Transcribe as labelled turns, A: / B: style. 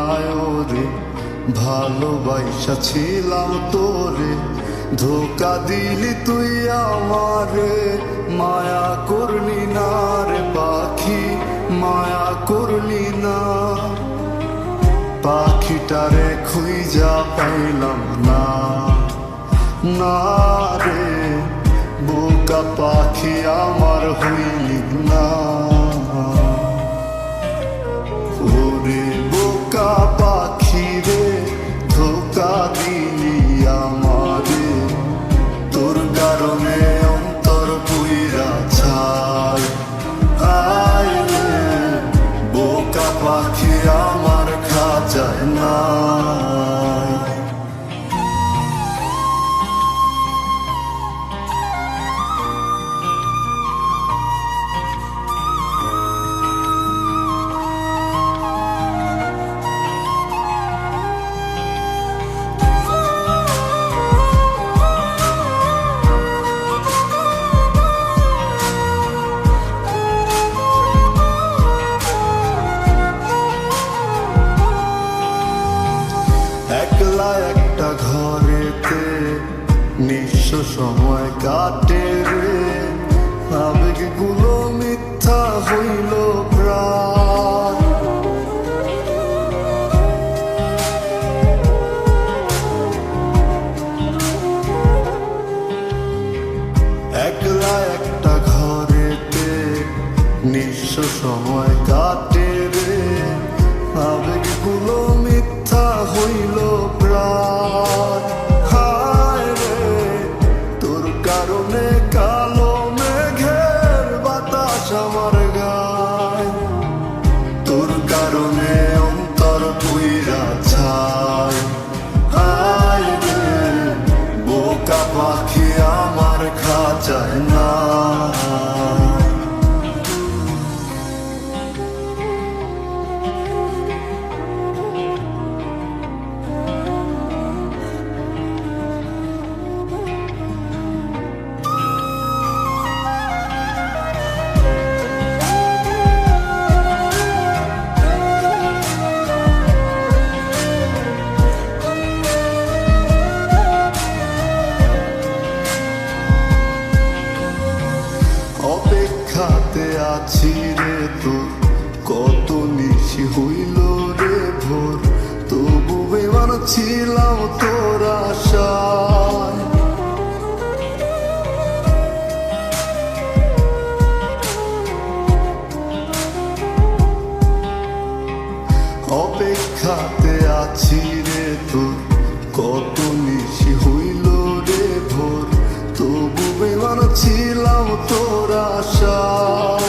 A: আয় রে, ভালোবাসা ছিলাম তোরে, ধোকা দিলি তুই আমারে। মায়া করলি না রে পাখি, মায়া করলি না। পাখিটারে খুঁজা পাইলাম না, না রে বোকা পাখি আমার হইলি না। ওরে বোকা পাখি রে, ধোকা দিলি আমারে। তোর কারণে অন্তর পুইরা ছাই। আয় রে বোকা পাখি আমার খাঁচায় নাই। একলা একটা ঘরেতে নিঃস্ব সময় কাটে রে, আবেগগুলো মিথ্যা হইল প্রায়। একলা একটা ঘরেতে নিঃস্ব সময় কাটে রে, আবেগগুলো মিথ্যা হইল প্রায়। হায় রে তোর কারণে কালো মেঘের বাতাস আমার গায়। তোর কারণে অন্তর পুইরা ছাই। হায় রে বোকা পাখি আমার খাঁচায় না। অপেক্ষাতে আছি রে তোর, কত নিশি হইল রে ভোর, তবু বেমান ছিলাম তোর আশায়। অপেক্ষাতে আছি রে তোর, কত নিশি হইল রে ভোর, তবু বেমান ছিলাম তোর আশায়।